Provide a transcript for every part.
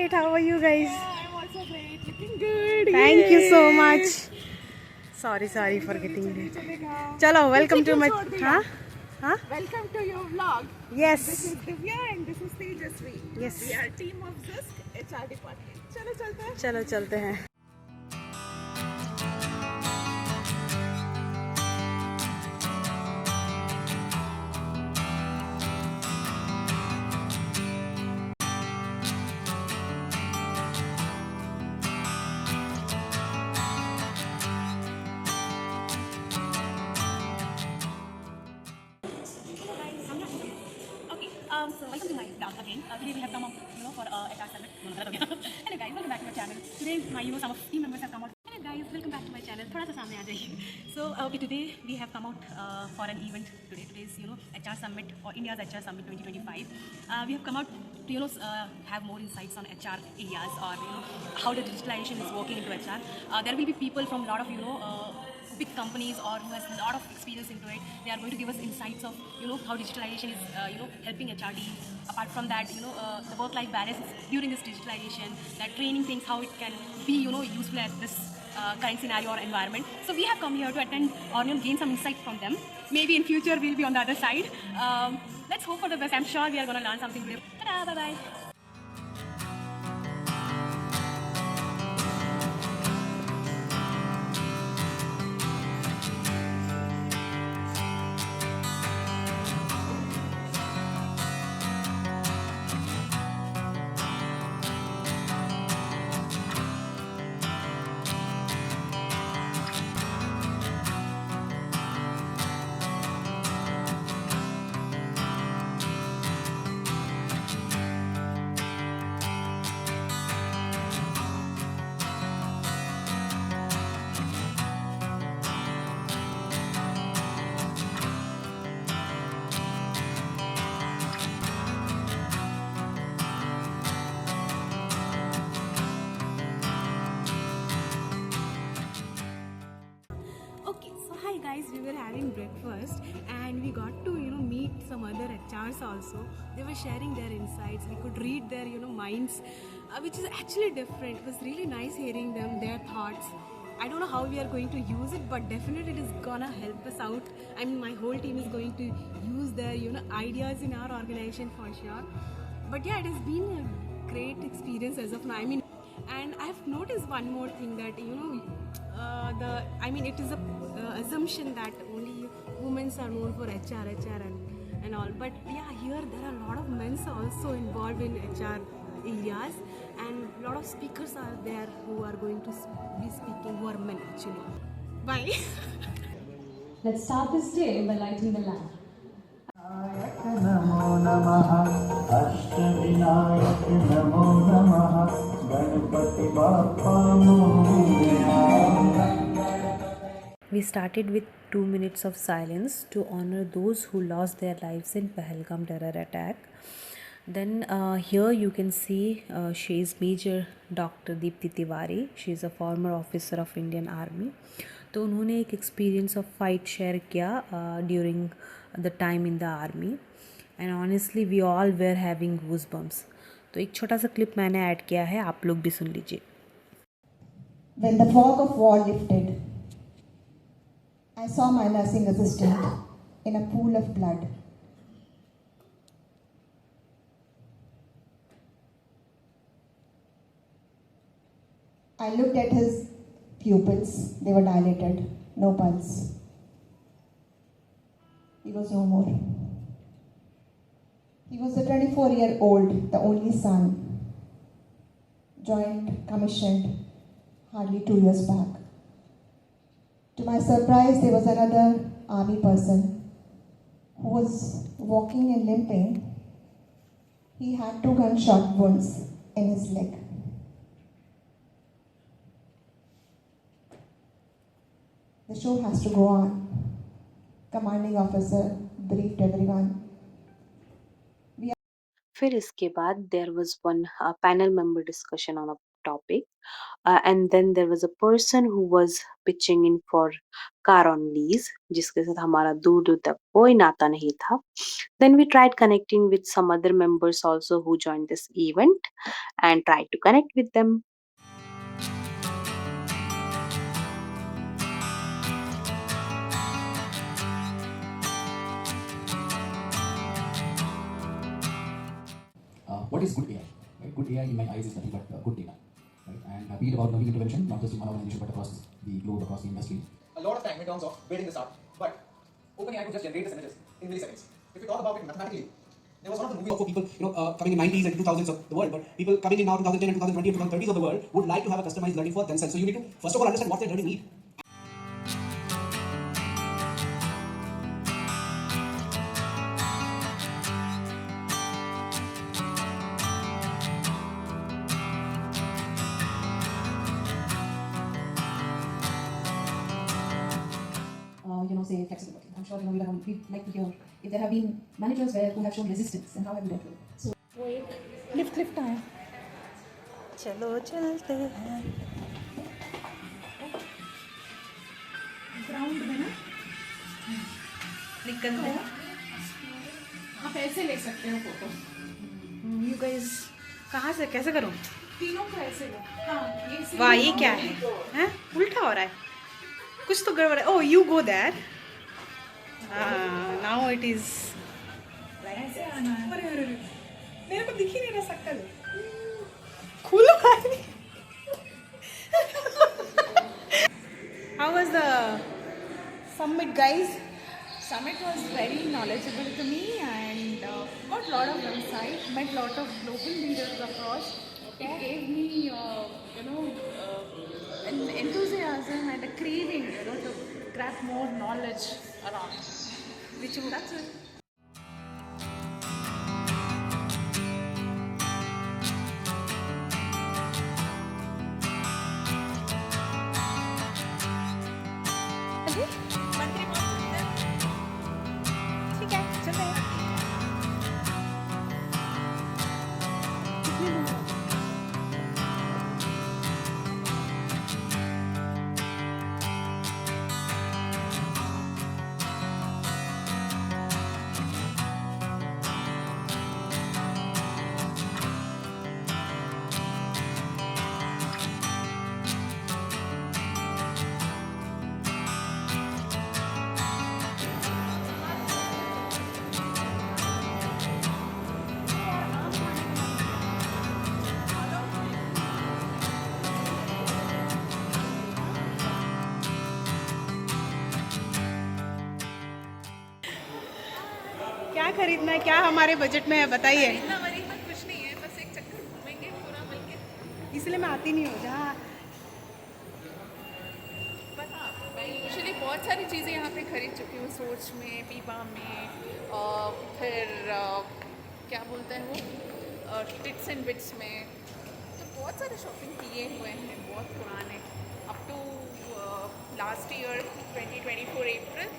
great. How are you guys? I'm also great. Looking good. Thank you so Yay. much. Sorry for getting late. चलो welcome to my हाँ हाँ Welcome to your vlog. yes This is Divya and this is Tejasvi. yes We are team of Zisk HR department. चलो चलते हैं. चलो चलते हैं. Okay, so welcome to my vlog again. Today we have come out, for HR summit. Hello guys, welcome back to my channel. Today, some of team members have come out. Hello guys, welcome back to my channel. थोड़ा सा सामने आ जाइए. So okay, today we have come out for an event. Today's HR summit or India's HR summit 2025. We have come out to have more insights on HR areas or how the digitalization is working into HR. There will be people from a lot of big companies or who has a lot of experience into it. They are going to give us insights of how digitalization is helping HRD. Apart from that, the work-life balance during this digitalization, that training things, how it can be useful at this current scenario or environment. So we have come here to attend or gain some insights from them. Maybe in future we'll be on the other side. Let's hope for the best. I'm sure we are going to learn something today. Ta-da, bye-bye. Okay, so hi guys, we were having breakfast and we got to meet some other HRs also. They were sharing their insights. We could read their minds, which is actually different. It was really nice hearing them, their thoughts. I don't know how we are going to use it, but definitely it is gonna help us out. I mean, my whole team is going to use their ideas in our organization for sure. But yeah, it has been a great experience as of now. I mean, and I've noticed one more thing that it is a assumption that only women are known for HR and all. But yeah, here there are a lot of men also involved in HR areas, and a lot of speakers are there who are going to be speaking who are men actually. Bye. Let's start this day by lighting the lamp. नमो नमः अष्टविनायक नमो नमः Ganpati Bappa Morya. We started with 2 minutes of silence to honor those who lost their lives in Pahalgam terror attack. Then here you can see she is Major Dr. Deepti Tiwari. She is a former officer of Indian Army. तो उन्होंने एक experience of fight share किया during the time in the army and honestly we all were having goose bumps. तो एक छोटा सा clip मैंने add किया है, आप लोग भी सुन लीजिए. When the fog of war lifted, I saw my nursing assistant in a pool of blood. I looked at his pupils, they were dilated, no pulse. He was no more. He was a 24-year-old, the only son, joined, commissioned hardly 2 years back. To my surprise, there was another army person who was walking and limping. He had 2 gunshot wounds in his leg. The show has to go on. Commanding officer briefed everyone. फिर इसके बाद there was one panel member discussion on a topic And then there was a person who was pitching in for car on lease, जिसके साथ हमारा दूर दूर तक कोई नाता नहीं था. Then we tried connecting with some other members also who joined this event and tried to connect with them. What is good AI? Right? Good AI in my eyes is nothing but good data. Right? And be it about learning intervention, not just in one organization but across the globe, across the industry. A lot of time in terms of building this up, but OpenAI could just generate this images in milliseconds. If you talk about it mathematically, there was one of the movies for people, coming in 90s and 2000s of the world, but people coming in now 2010 and 2020 and 2030s of the world would like to have a customized learning for themselves. So you need to first of all understand what their learning need. Say flexible working. I'm sure we'd like to hear if there have been managers who have shown resistance and how have you dealt with it. So वो एक lift आया. चलो चलते हैं. Ground में ना निकलते हैं. आप ऐसे ले सकते हो फोटो. You guys कहाँ से कैसे करूँ? तीनों को ऐसे लो. हाँ ये वाह ये क्या है? हैं? उल्टा हो रहा है. कुछ तो गड़बड़ है. Oh, you go there. Now it is. ऐसे आना है. अरे मेरे को दिख ही नहीं रहा शक्ल. खुलो है. How was the summit, guys? Summit was very knowledgeable to me and got lot of insight, met lot of global leaders across. It gave me, an enthusiasm and a craving, to grab more knowledge around. That's it. मंत्री बोल सकते हैं. ठीक है चलते हैं. क्या खरीदना है? क्या हमारे बजट में है बताइए. इतना वरीना कुछ नहीं है, बस एक चक्कर घूमेंगे पूरा मिलके. इसलिए मैं आती नहीं हूँ जहाँ. पर हाँ मैं यूजुअली बहुत सारी चीज़ें यहाँ पे खरीद चुकी हूँ. सोच में, पीपा में, फिर क्या बोलते हैं वो, टिट्स एंड बिट्स में. तो बहुत सारे शॉपिंग किए हुए हैं, बहुत पुराने. अप टू लास्ट ईयर 2024 अप्रैल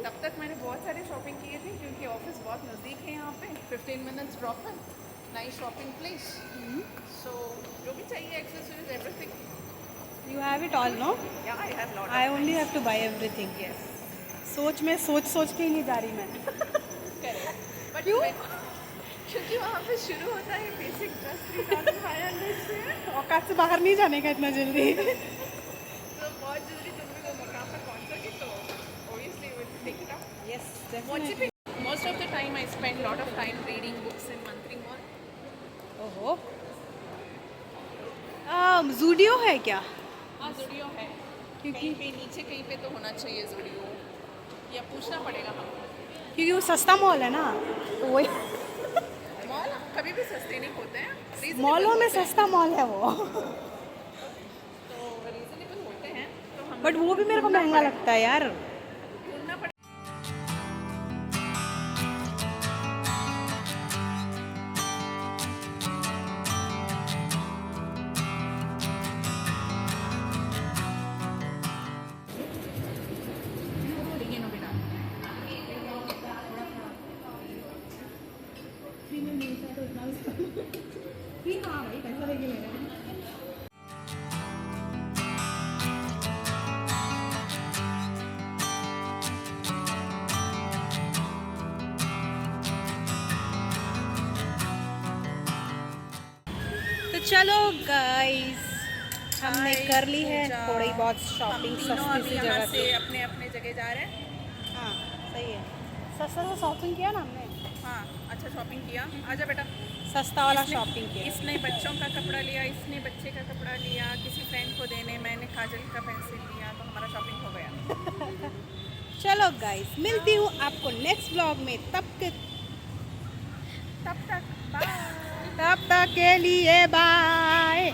तब तक मैंने बहुत सारे शॉपिंग किए थे क्योंकि ऑफिस बहुत नज़दीक है यहाँ पे. 15 मिनट्स ड्रॉप है. Nice shopping place. सो जो भी चाहिए accessories everything. You have it all, no? Yeah, I have lot. I only have to buy everything. Yes. सोच में सोच के ही नहीं जा रही मैं. Correct. But क्यों? क्योंकि वहाँ पे शुरू होता है बेसिक 10,500 से. औकात से बाहर नहीं जाने का इतना जल्दी. तो बहुत जल्दी तुम भी वो मकाम पर पहुँचोगे तो obviously we'll take it up. Yes, What's it? Most of the time I spend lot of time reading books in Mantri Mall. ओहो. ज़ूडियो है क्या? हाँ ज़ूडियो है. कहीं पे नीचे कहीं पे तो होना चाहिए ज़ूडियो. या पूछना पड़ेगा हमको. क्योंकि वो सस्ता मॉल है ना. तो वही मॉल कभी भी सस्ते नहीं होते हैं. Reasonable मॉलों में होते हैं. सस्ता मॉल है वो. तो रीजनेबल होते हैं. तो हम बट वो भी मेरे को महंगा लगता है यार. ढूंढना पड़ेगा. चलो गाइस, हमने Hi, कर ली है पूजा। थोड़ी बहुत हम शॉपिंग तीनों सस्ती अभी सी यहाँ जगह से से। अपने अपने जगह जा रहे हैं। हाँ सही है, सस्ता सा शॉपिंग किया ना हमने, हाँ, अच्छा शॉपिंग किया। आजा बेटा। सस्ता वाला इसने- शॉपिंग किया। इसने बच्चों का कपड़ा लिया, इसने बच्चे का कपड़ा लिया, किसी फ्रेंड को देने, मैंने काजल का पेंसिल लिया, तो हमारा शॉपिंग हो गया। चलो गाइस, मिलती हूँ आपको नेक्स्ट व्लॉग में, तब तक के लिए bye.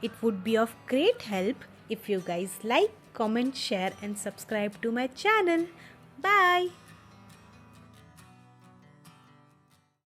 It would be of great help if you guys like, comment, share and subscribe to my channel. Bye.